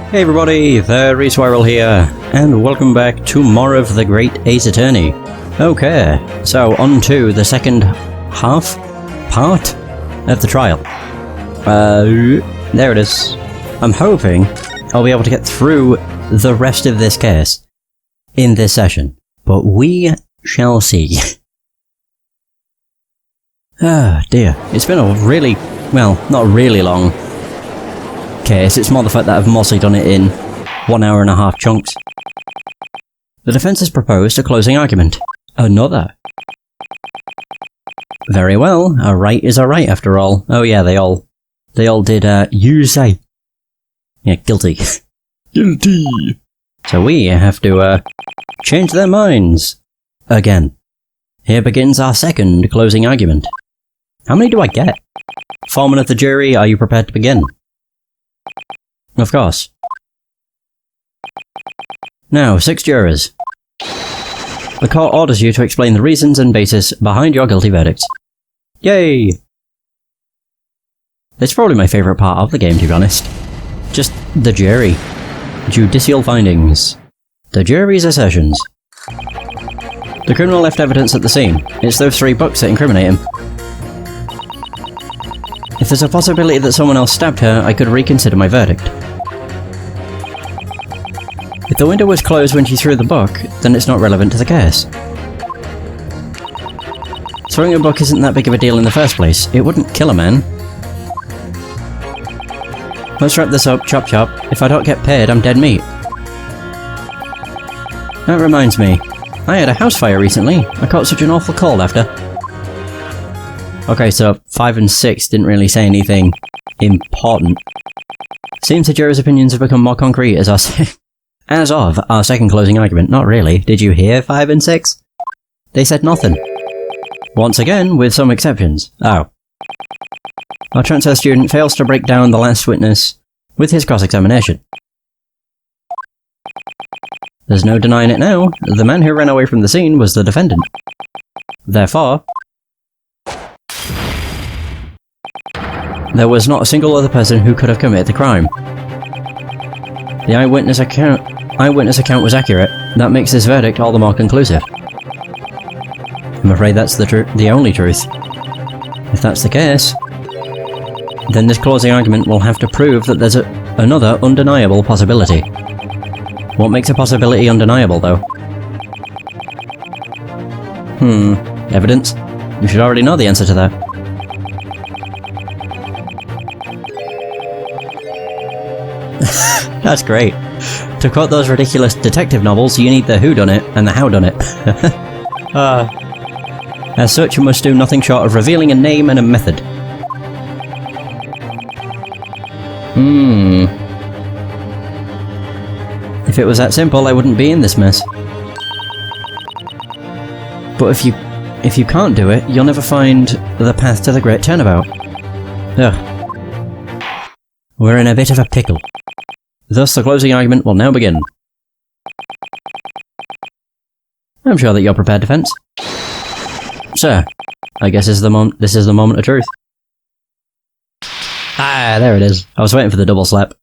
Hey everybody, the Reswiral here, and welcome back to more of the Great Ace Attorney. Okay, so on to the second part of the trial. There it is. I'm hoping I'll be able to get through the rest of this case in this session, but we shall see. Ah, dear. It's been a really, well, not really long case. It's more the fact that I've mostly done it in 1 hour and a half chunks. The defense has proposed a closing argument. Another. Very well. A right is a right after all. Oh yeah, they all did, you say. Yeah, guilty. Guilty. So we have to, change their minds. Again. Here begins our second closing argument. How many do I get? Foreman of the jury, are you prepared to begin? Of course. Now, 6 jurors. The court orders you to explain the reasons and basis behind your guilty verdicts. Yay! It's probably my favourite part of the game, to be honest. Just the jury. Judicial findings. The jury's assertions. The criminal left evidence at the scene. It's those 3 books that incriminate him. If there's a possibility that someone else stabbed her, I could reconsider my verdict. If the window was closed when she threw the book, then it's not relevant to the case. Throwing a book isn't that big of a deal in the first place. It wouldn't kill a man. Let's wrap this up, chop chop. If I don't get paid, I'm dead meat. That reminds me. I had a house fire recently. I caught such an awful cold after. Okay, so 5 and 6 didn't really say anything important. Seems the jurors' opinions have become more concrete as of our second closing argument. Not really. Did you hear 5 and 6? They said nothing. Once again, with some exceptions. Oh. Our transfer student fails to break down the last witness with his cross-examination. There's no denying it now. The man who ran away from the scene was the defendant. Therefore, there was not a single other person who could have committed the crime. The eyewitness account was accurate. That makes this verdict all the more conclusive. I'm afraid that's the only truth. If that's the case, then this closing argument will have to prove that there's another undeniable possibility. What makes a possibility undeniable, though? Evidence? You should already know the answer to that. That's great. To quote those ridiculous detective novels, you need the whodunit and the howdunit. As such, you must do nothing short of revealing a name and a method. If it was that simple, I wouldn't be in this mess. But if you can't do it, you'll never find the path to the great turnabout. Ugh. We're in a bit of a pickle. Thus, the closing argument will now begin. I'm sure that you're prepared, defense. Sir, I guess this is the moment of truth. Ah, there it is. I was waiting for the double slap.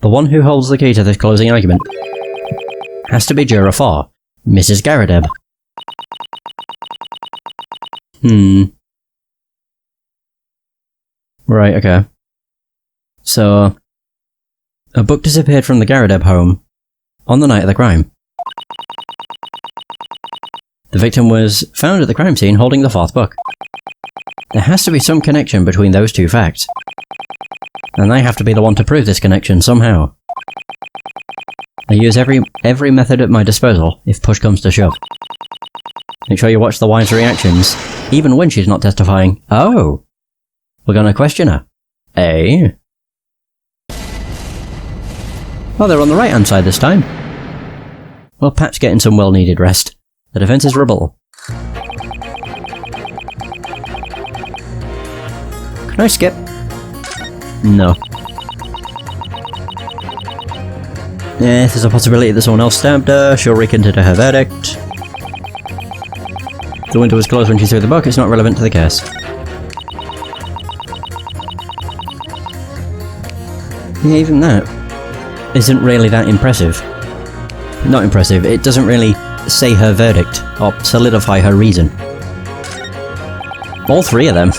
The one who holds the key to this closing argument has to be Juror 4, Mrs. Garadeb. Right, okay. So, a book disappeared from the Garadeb home on the night of the crime. The victim was found at the crime scene holding the 4th book. There has to be some connection between those 2 facts. And I have to be the one to prove this connection somehow. I use every method at my disposal if push comes to shove. Make sure you watch the wife's reactions, even when she's not testifying. Oh! We're gonna question her. Eh? Oh, they're on the right-hand side this time. Well, Pat's getting some well-needed rest. The defense's rebuttal. Can I skip? No. If there's a possibility that someone else stabbed her, she'll reconsider her verdict. The window was closed when she threw the book, it's not relevant to the case. Yeah, even that isn't really that impressive. Not impressive, it doesn't really say her verdict, or solidify her reason. All three of them.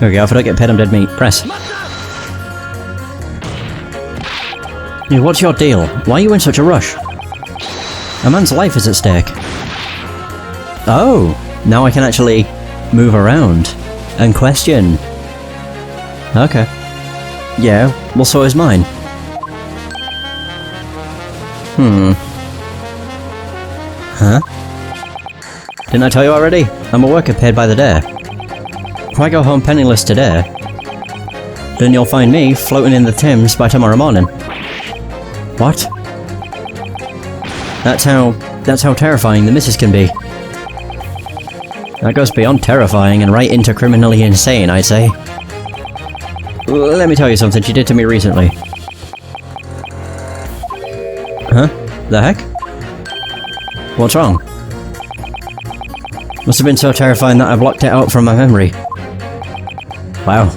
There we go, if I don't get paid I'm dead meat. Press. Hey, what's your deal? Why are you in such a rush? A man's life is at stake. Oh, now I can actually move around and question. Okay. Yeah, well so is mine. Huh? Didn't I tell you already? I'm a worker paid by the day. If I go home penniless today, then you'll find me floating in the Thames by tomorrow morning. What? That's how terrifying the missus can be. That goes beyond terrifying and right into criminally insane, I'd say. Let me tell you something she did to me recently. Huh? The heck? What's wrong? Must have been so terrifying that I blocked it out from my memory. Wow.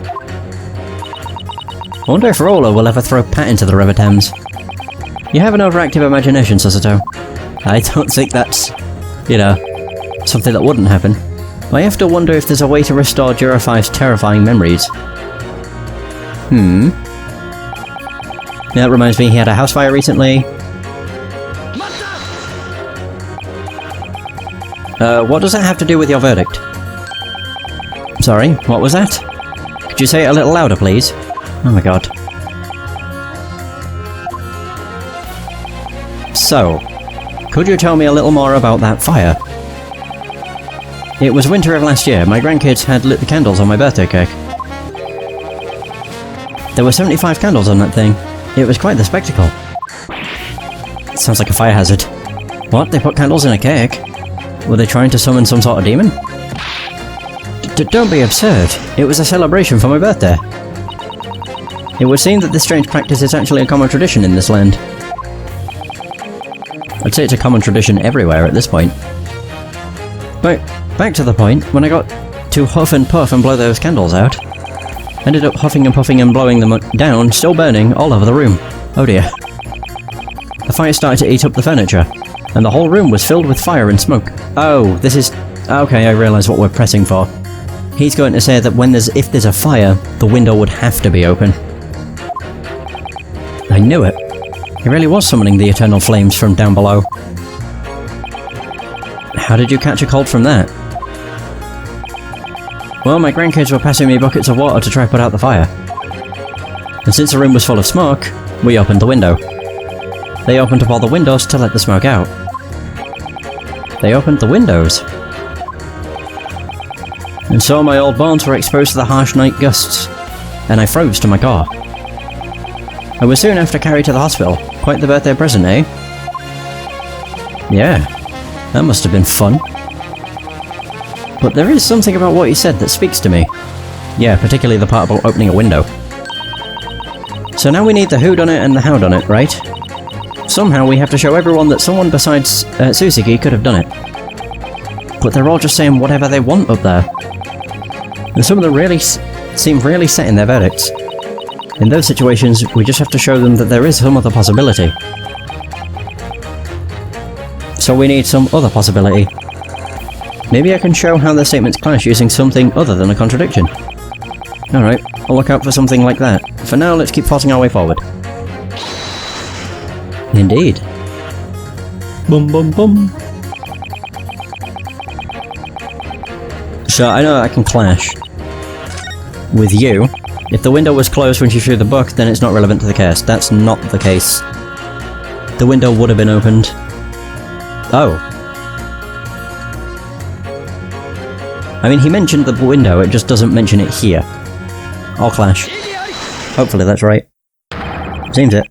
I wonder if Roller will ever throw Pat into the River Thames. You have an overactive imagination, Susato. I don't think that's, you know, something that wouldn't happen. I have to wonder if there's a way to restore Jura 5's terrifying memories. Yeah, that reminds me, he had a house fire recently. What does that have to do with your verdict? Sorry, what was that? Could you say it a little louder, please? Oh my god. So, could you tell me a little more about that fire? It was winter of last year. My grandkids had lit the candles on my birthday cake. There were 75 candles on that thing. It was quite the spectacle. Sounds like a fire hazard. What? They put candles in a cake? Were they trying to summon some sort of demon? Don't be absurd. It was a celebration for my birthday. It would seem that this strange practice is actually a common tradition in this land. I'd say it's a common tradition everywhere at this point. But back to the point, when I got to huff and puff and blow those candles out, ended up huffing and puffing and blowing them down, still burning all over the room. Oh dear. The fire started to eat up the furniture, and the whole room was filled with fire and smoke. Oh, this is... Okay, I realise what we're pressing for. He's going to say that if there's a fire, the window would have to be open. I knew it. He really was summoning the eternal flames from down below. How did you catch a cold from that? Well, my grandkids were passing me buckets of water to try put out the fire. And since the room was full of smoke, we opened the window. They opened up all the windows to let the smoke out. They opened the windows. And so my old bones were exposed to the harsh night gusts, and I froze to my core. I was soon after carried to the hospital. Quite the birthday present, eh? Yeah, that must have been fun. But there is something about what he said that speaks to me. Yeah, particularly the part about opening a window. So now we need the whodunit and the howdunit, right? Somehow we have to show everyone that someone besides Suzuki could have done it. But they're all just saying whatever they want up there. And some of them really seem really set in their verdicts. In those situations, we just have to show them that there is some other possibility. So we need some other possibility. Maybe I can show how their statements clash using something other than a contradiction. Alright, I'll look out for something like that. For now, let's keep forcing our way forward. Indeed. Bum bum bum. So I know I can clash with you. If the window was closed when she threw the book, then it's not relevant to the case. That's not the case. The window would have been opened. Oh. I mean, he mentioned the window, it just doesn't mention it here. I'll clash. Hopefully that's right. Seems it.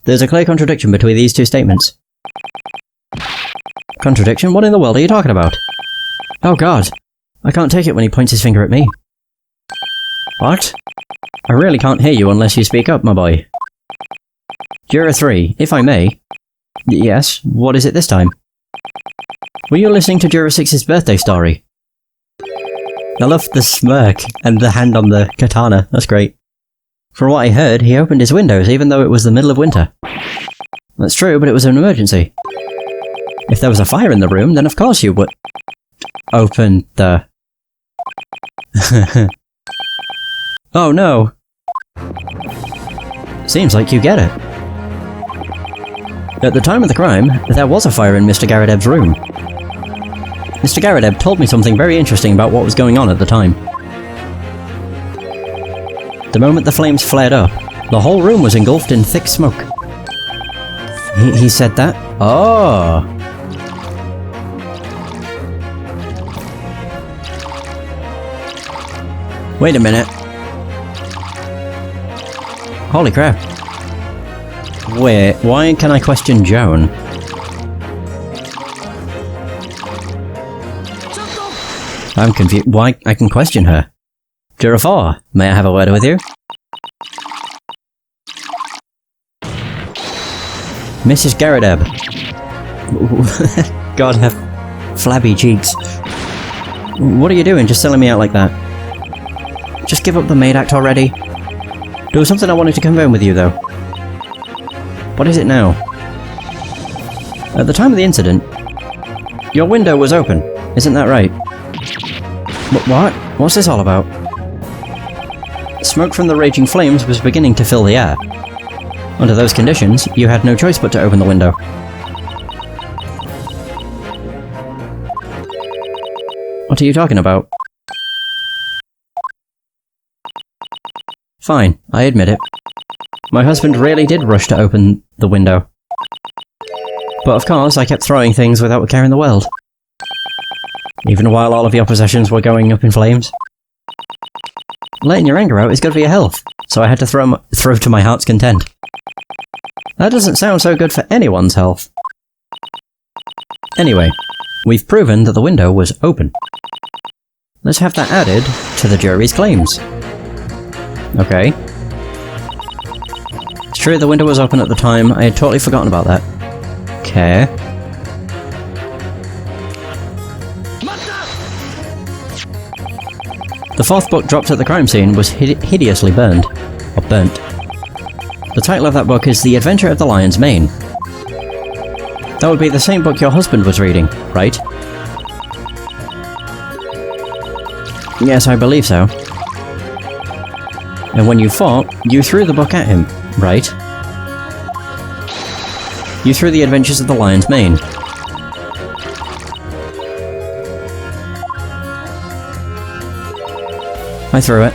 There's a clear contradiction between these two statements. Contradiction? What in the world are you talking about? Oh god. I can't take it when he points his finger at me. What? I really can't hear you unless you speak up, my boy. Juror 3, if I may. Yes, what is it this time? Were you listening to Juror 6's birthday story? I love the smirk and the hand on the katana, that's great. From what I heard, he opened his windows even though it was the middle of winter. That's true, but it was an emergency. If there was a fire in the room, then of course you would... open the... Oh no! Seems like you get it. At the time of the crime, there was a fire in Mr. Garadeb's room. Mr. Garadeb told me something very interesting about what was going on at the time. The moment the flames flared up, the whole room was engulfed in thick smoke. He said that? Oh! Wait a minute. Holy crap. Wait, why can I question Joan? I'm confused. Why I can question her? Juror 4, may I have a word with you? Mrs. Garadeb. God, her flabby cheeks. What are you doing, just selling me out like that? Just give up the maid act already. There was something I wanted to confirm with you, though. What is it now? At the time of the incident, your window was open, isn't that right? What? What's this all about? Smoke from the raging flames was beginning to fill the air. Under those conditions, you had no choice but to open the window. What are you talking about? Fine, I admit it. My husband really did rush to open the window. But of course, I kept throwing things without a care in the world. Even while all of your possessions were going up in flames. Letting your anger out is good for your health, so I had to throw to my heart's content. That doesn't sound so good for anyone's health. Anyway, we've proven that the window was open. Let's have that added to the jury's claims. Okay. It's true the window was open at the time, I had totally forgotten about that. Okay. The fourth book dropped at the crime scene was hideously burned. Or burnt. The title of that book is The Adventure of the Lion's Mane. That would be the same book your husband was reading, right? Yes, I believe so. And when you fought, you threw the book at him, right? You threw The Adventures of the Lion's Mane. I threw it.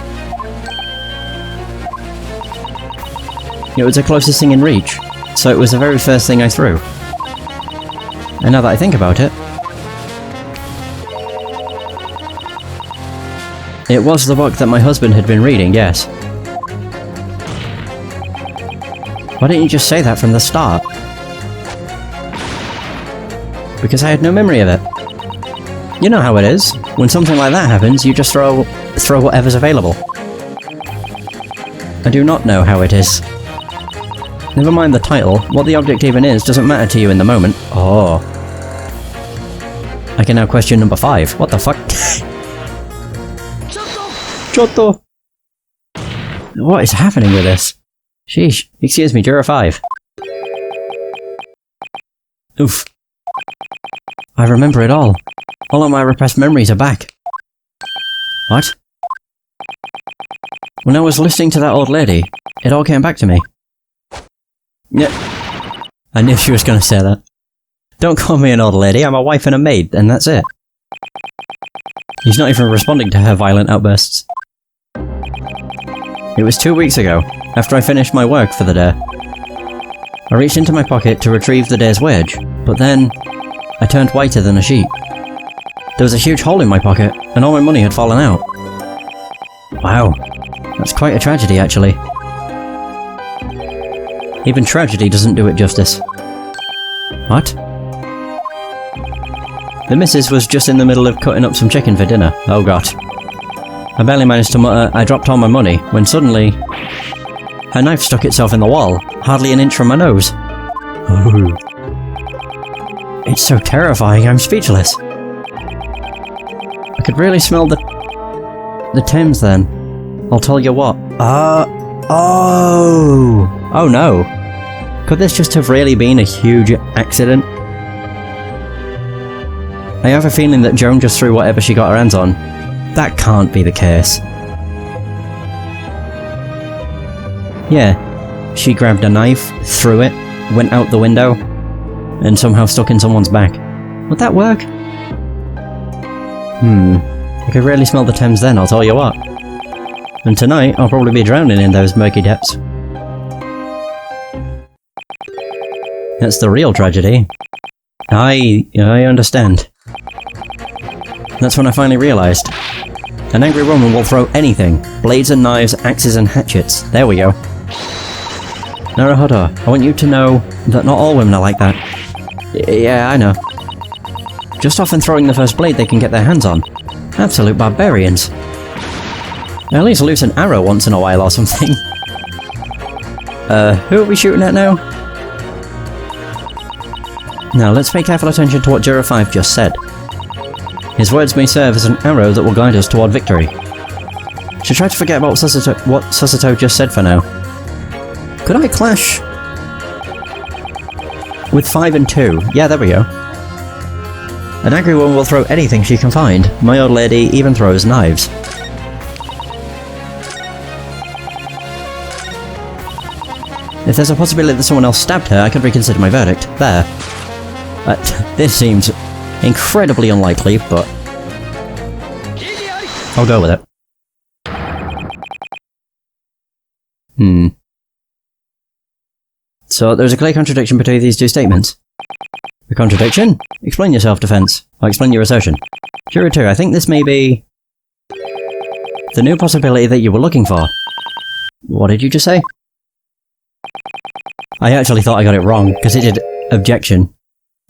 It was the closest thing in reach, so it was the very first thing I threw. And now that I think about it, it was the book that my husband had been reading, yes. Why didn't you just say that from the start? Because I had no memory of it. You know how it is. When something like that happens, you just throw whatever's available. I do not know how it is. Never mind the title, what the object even is doesn't matter to you in the moment. Oh. I can now question number 5. What the fuck? Chotto! What is happening with this? Sheesh. Excuse me, Juror 5. Oof. I remember it all. All of my repressed memories are back. What? When I was listening to that old lady, it all came back to me. Yep. I knew she was going to say that. Don't call me an old lady, I'm a wife and a maid, and that's it. He's not even responding to her violent outbursts. It was 2 weeks ago, after I finished my work for the day. I reached into my pocket to retrieve the day's wage, but then I turned whiter than a sheet. There was a huge hole in my pocket, and all my money had fallen out. Wow, that's quite a tragedy, actually. Even tragedy doesn't do it justice. What? The missus was just in the middle of cutting up some chicken for dinner. Oh god. I barely managed to mutter, I dropped all my money, when suddenly her knife stuck itself in the wall, hardly an inch from my nose. Oh. It's so terrifying, I'm speechless. I could really smell the Thames then. I'll tell you what. Oh! Oh no. Could this just have really been a huge accident? I have a feeling that Joan just threw whatever she got her hands on. That can't be the case. Yeah. She grabbed a knife, threw it, went out the window, and somehow stuck in someone's back. Would that work? I could really smell the Thames then, I'll tell you what. And tonight, I'll probably be drowning in those murky depths. That's the real tragedy. I understand. That's when I finally realised. An angry woman will throw anything. Blades and knives, axes and hatchets. There we go. Naruhodo, I want you to know that not all women are like that. Yeah, I know. Just often throwing the first blade they can get their hands on. Absolute barbarians. At least loose an arrow once in a while or something. Who are we shooting at now? Now, let's pay careful attention to what Juror 5 just said. His words may serve as an arrow that will guide us toward victory. Should try to forget about what Susato just said for now. Could I clash with 5 and 2? Yeah, there we go. An angry woman will throw anything she can find. My old lady even throws knives. If there's a possibility that someone else stabbed her, I could reconsider my verdict. There. This seems incredibly unlikely, but I'll go with it. So there's a clear contradiction between these two statements. A contradiction? Explain your self-defense. Or explain your assertion. Juror 2, I think this may be the new possibility that you were looking for. What did you just say? I actually thought I got it wrong, because it did objection.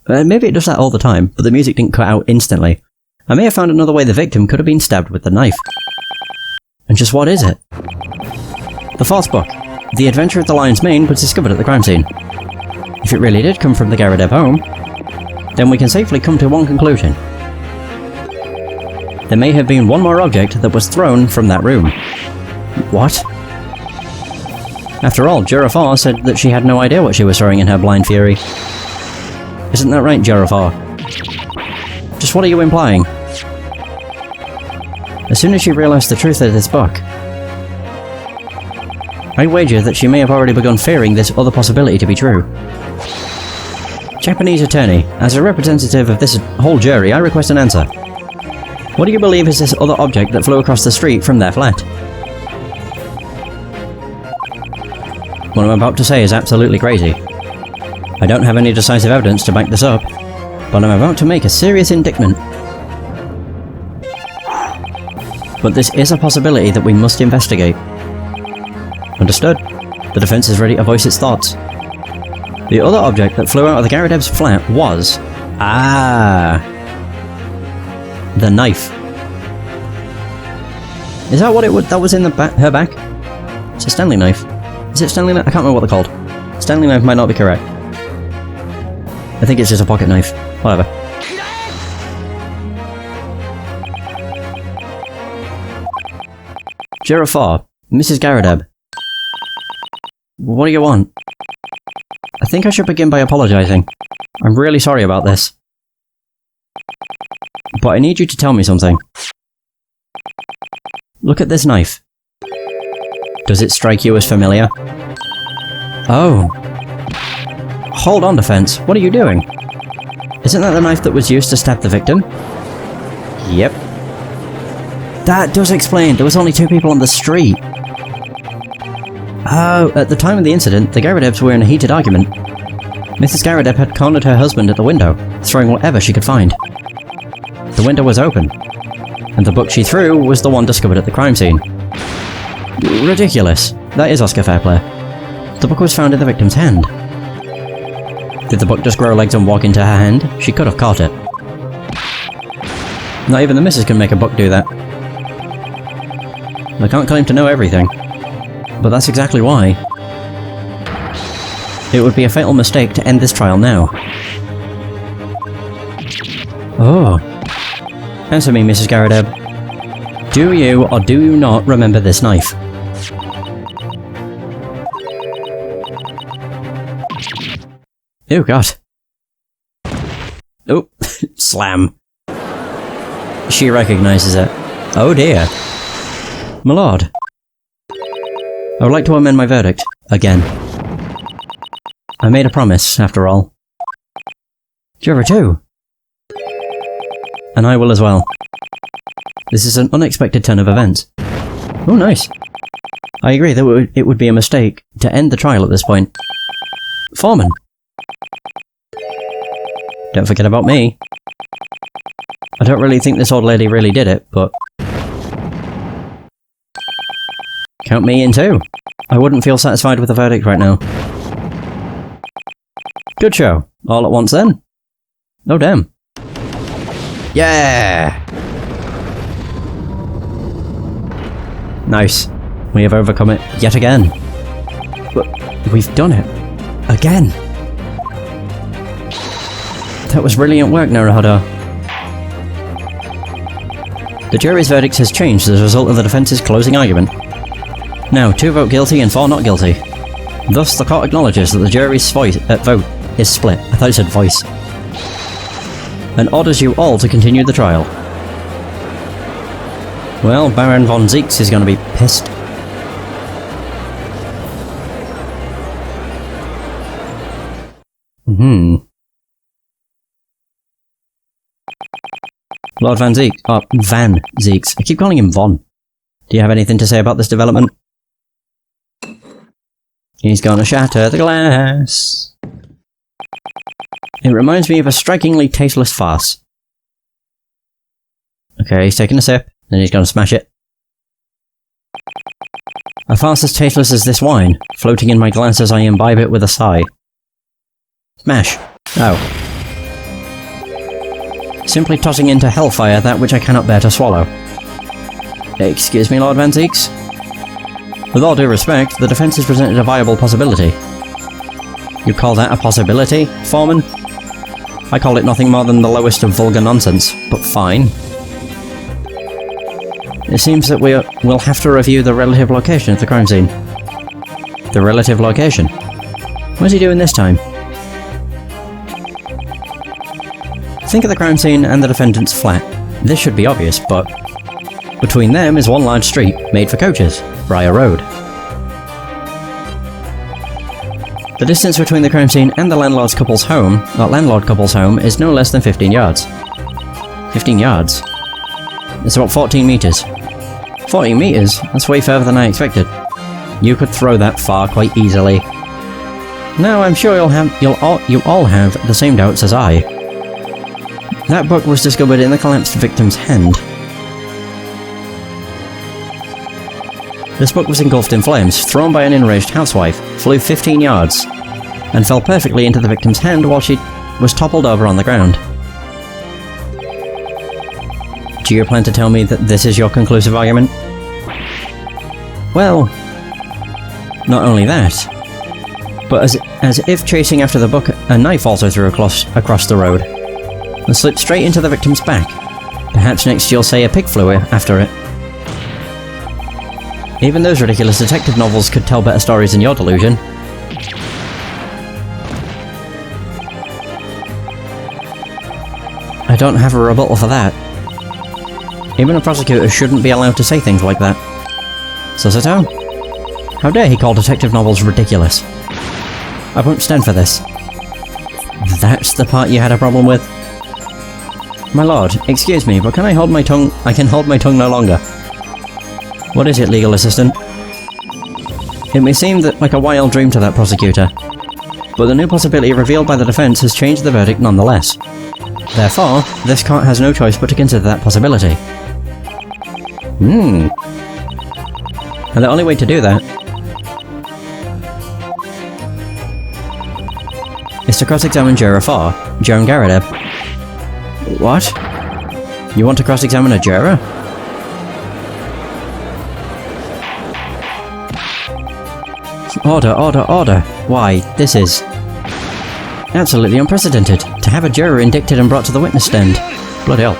Maybe it does that all the time, but the music didn't cut out instantly. I may have found another way the victim could have been stabbed with the knife. And just what is it? The fourth book. The Adventure of the Lion's Mane was discovered at the crime scene. If it really did come from the Garadev home, then we can safely come to one conclusion. There may have been one more object that was thrown from that room. What? After all, Juror 4 said that she had no idea what she was throwing in her blind fury. Isn't that right, Juror 4? Just what are you implying? As soon as she realised the truth of this book, I wager that she may have already begun fearing this other possibility to be true. Japanese attorney, as a representative of this whole jury, I request an answer. What do you believe is this other object that flew across the street from their flat? What I'm about to say is absolutely crazy. I don't have any decisive evidence to back this up, but I'm about to make a serious indictment. But this is a possibility that we must investigate. Understood. The defense is ready to voice its thoughts. The other object that flew out of the Garadev's flat was... the knife. Is that what that was in her back? It's a Stanley knife. Is it Stanley knife? I can't remember what they're called. Stanley knife might not be correct. I think it's just a pocket knife. Whatever. Juror 4, Mrs. Garadev. What do you want? I think I should begin by apologising. I'm really sorry about this. But I need you to tell me something. Look at this knife. Does it strike you as familiar? Oh. Hold on, defense. What are you doing? Isn't that the knife that was used to stab the victim? Yep. That does explain. There was only 2 people on the street. Oh, at the time of the incident, the Garadevs were in a heated argument. Mrs. Garadev had cornered her husband at the window, throwing whatever she could find. The window was open, and the book she threw was the one discovered at the crime scene. Ridiculous. That is Oscar Fairplay. The book was found in the victim's hand. Did the book just grow legs and walk into her hand? She could have caught it. Not even the missus can make a book do that. I can't claim to know everything, but that's exactly why. It would be a fatal mistake to end this trial now. Oh. Answer me, Mrs. Garadev. Do you or do you not remember this knife? Oh god. Oh, slam. She recognises it. Oh dear. My lord. I would like to amend my verdict. Again. I made a promise, after all. Juror 2. And I will as well. This is an unexpected turn of events. Oh, nice. I agree that it would be a mistake to end the trial at this point. Foreman. Don't forget about me. I don't really think this old lady really did it, but... Count me in too. I wouldn't feel satisfied with the verdict right now. Good show. All at once then? Oh damn. Yeah! Nice. We have overcome it yet again. But we've done it. Again! That was brilliant work, Naruhodo. The jury's verdict has changed as a result of the defence's closing argument. Now, 2 vote guilty and 4 not guilty. Thus, the court acknowledges that the jury's vote is split. I thought it said voice. And orders you all to continue the trial. Well, Baron von Zeeks is going to be pissed. Lord Van Zeeks. Oh, Van Zeeks. I keep calling him Von. Do you have anything to say about this development? He's gonna shatter the glass. It reminds me of a strikingly tasteless farce. Okay, he's taking a sip, then he's gonna smash it. A farce as tasteless as this wine, floating in my glass as I imbibe it with a sigh. Smash. Oh. Simply tossing into hellfire that which I cannot bear to swallow. Excuse me, Lord Van Zeeks? With all due respect, the defence has presented a viable possibility. You call that a possibility, Foreman? I call it nothing more than the lowest of vulgar nonsense, but fine. It seems that we'll have to review the relative location of the crime scene. The relative location? What's he doing this time? Think of the crime scene and the defendant's flat. This should be obvious, but... between them is one large street, made for coaches, Briar Road. The distance between the crime scene and the landlord couple's home is no less than 15 yards. 15 yards? It's about 14 metres. 14 metres? That's way further than I expected. You could throw that far quite easily. Now I'm sure you all have the same doubts as I. That book was discovered in the collapsed victim's hand. This book was engulfed in flames, thrown by an enraged housewife, flew 15 yards, and fell perfectly into the victim's hand while she was toppled over on the ground. Do you plan to tell me that this is your conclusive argument? Well, not only that, but as if chasing after the book, a knife also threw across the road, and slipped straight into the victim's back. Perhaps next you'll say a pig flew after it. Even those ridiculous detective novels could tell better stories than your delusion. I don't have a rebuttal for that. Even a prosecutor shouldn't be allowed to say things like that. Susato? How dare he call detective novels ridiculous? I won't stand for this. That's the part you had a problem with? My lord, excuse me, but can I hold my tongue? I can hold my tongue no longer. What is it, legal assistant? It may seem like a wild dream to that prosecutor, but the new possibility revealed by the defence has changed the verdict nonetheless. Therefore, this court has no choice but to consider that possibility. And the only way to do that is to cross-examine Juror 4, Joan Garadeb. What? You want to cross-examine a juror? Order, order, order! Why, this is... absolutely unprecedented, to have a juror indicted and brought to the witness stand. Bloody hell.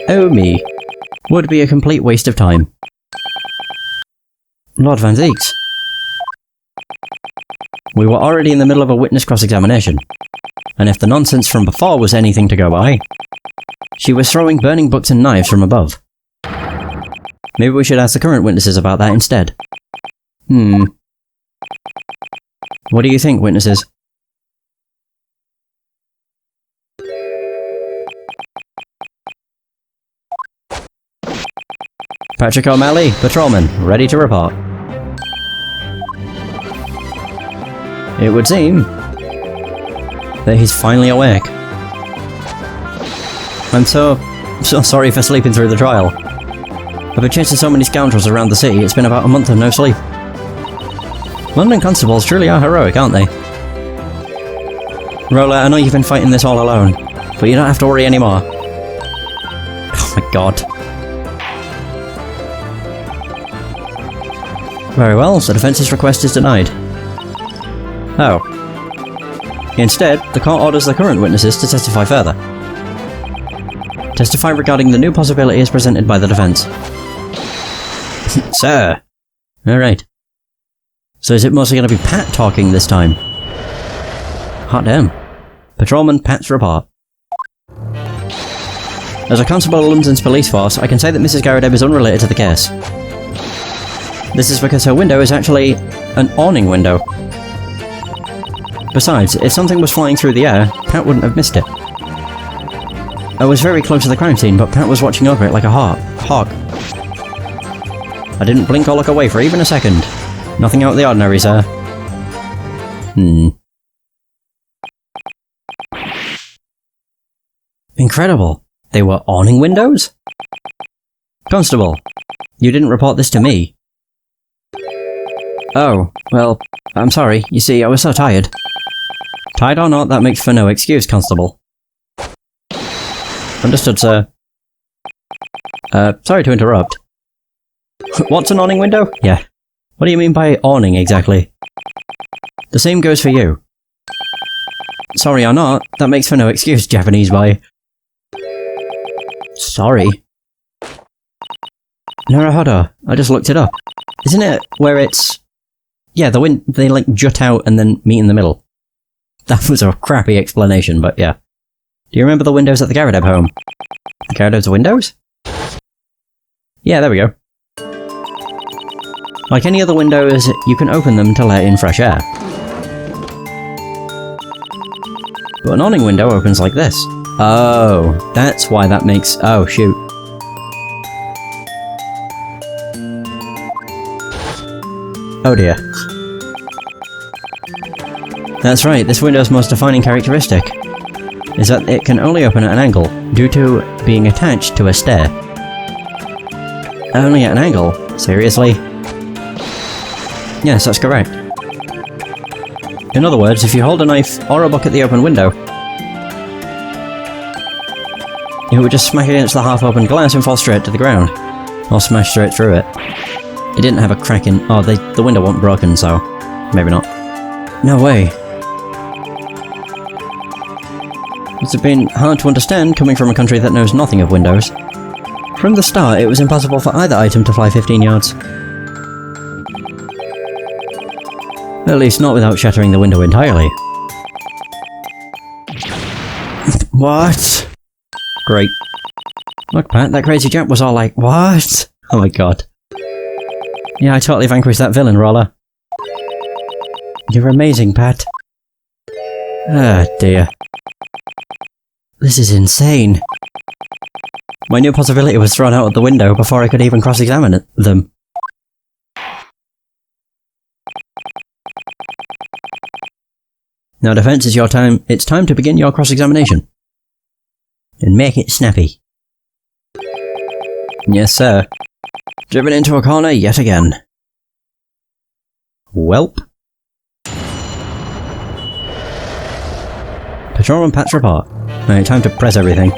Oh me. Would be a complete waste of time. Lord Van Zeeks. We were already in the middle of a witness cross-examination, and if the nonsense from before was anything to go by, she was throwing burning books and knives from above. Maybe we should ask the current witnesses about that instead. What do you think, witnesses? Patrick O'Malley, patrolman, ready to report. It would seem that he's finally awake. I'm so sorry for sleeping through the trial. I've been chasing so many scoundrels around the city, it's been about a month of no sleep. London constables truly are heroic, aren't they? Roller, I know you've been fighting this all alone, but you don't have to worry anymore. Oh my god. Very well, the defence's request is denied. Oh. Instead, the court orders the current witnesses to testify further. Testify regarding the new possibilities presented by the defense. Sir! Alright. So is it mostly going to be Pat talking this time? Hot damn. Patrolman Pat's report. As a constable of London's police force, I can say that Mrs. Garrideb is unrelated to the case. This is because her window is actually an awning window. Besides, if something was flying through the air, Pat wouldn't have missed it. I was very close to the crime scene, but Pat was watching over it like a hawk. I didn't blink or look away for even a second. Nothing out of the ordinary, sir. Incredible. They were awning windows? Constable, you didn't report this to me. Oh, well, I'm sorry. You see, I was so tired. Tired or not, that makes for no excuse, Constable. Understood, sir. Sorry to interrupt. What's an awning window? Yeah. What do you mean by awning, exactly? The same goes for you. Sorry or not, that makes for no excuse, Japanese boy. Sorry. Naruhodo, I just looked it up. Isn't it where it's... Yeah, they like jut out and then meet in the middle. That was a crappy explanation, but yeah. Do you remember the windows at the Garrideb home? The Garrideb's windows? Yeah, there we go. Like any other windows, you can open them to let in fresh air. But an awning window opens like this. Oh, that's why that makes... Oh, shoot. Oh dear. That's right, this window's most defining characteristic is that it can only open at an angle, due to being attached to a stair. Only at an angle? Seriously? Yes, that's correct. In other words, if you hold a knife or a book at the open window, it would just smack against the half-open glass and fall straight to the ground. Or smash straight through it. It didn't have a crack in... Oh, the window wasn't broken, so... maybe not. No way. It's been hard to understand coming from a country that knows nothing of windows. From the start, it was impossible for either item to fly 15 yards. At least not without shattering the window entirely. What? Great. Look, Pat, that crazy Jap was all like, what? Oh my god. Yeah, I totally vanquished that villain, Roller. You're amazing, Pat. Ah, dear. This is insane. My new possibility was thrown out of the window before I could even cross-examine them. Now, defense, it's time to begin your cross-examination. And make it snappy. Yes, sir. Driven into a corner yet again. Welp. Patrolman Pat's report. Right, time to press everything.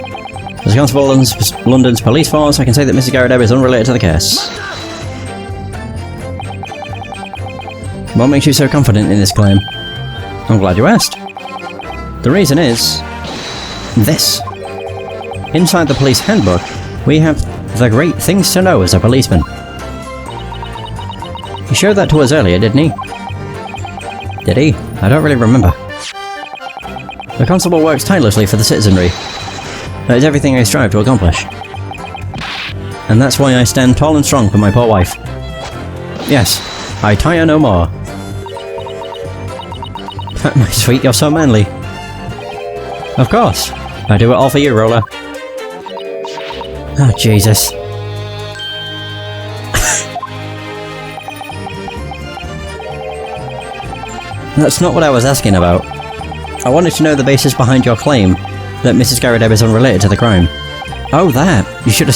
As a constable of London's police force, I can say that Mrs. Garrideb is unrelated to the case. What makes you so confident in this claim? I'm glad you asked. The reason is... this. Inside the police handbook, we have the great things to know as a policeman. He showed that to us earlier, didn't he? Did he? I don't really remember. The constable works tirelessly for the citizenry. That is everything I strive to accomplish. And that's why I stand tall and strong for my poor wife. Yes, I tire no more. My sweet, you're so manly. Of course. I do it all for you, Roller. Oh, Jesus. That's not what I was asking about. I wanted to know the basis behind your claim that Mrs. Garrideb is unrelated to the crime. Oh, that! You should have